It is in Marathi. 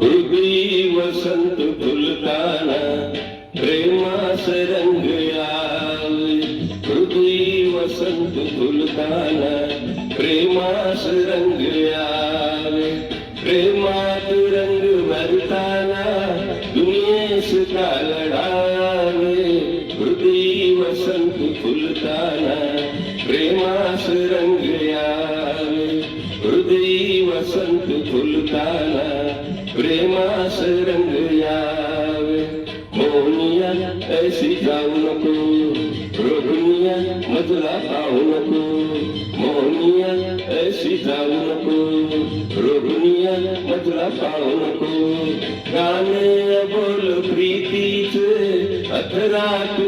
हृदयी वसंत फुलताना प्रेमास रंग यावे. हृदयी वसंत फुलताना प्रेमास रंग यावे. प्रेमात रंग भरताना दुनियेस का लढावे. हृदयी वसंत फुलताना प्रेमास रंग यावे. हृदयी वसंत फुलताना प्रेमास रंग यावे. मोहनिया ऐसी जाऊ नको, रोहनिया मजला पाहू नको. मोहनिया ऐसी जाऊ नको, रोहनिया मजला पाहू नको. गाणे बोल प्रीतीचे अथरात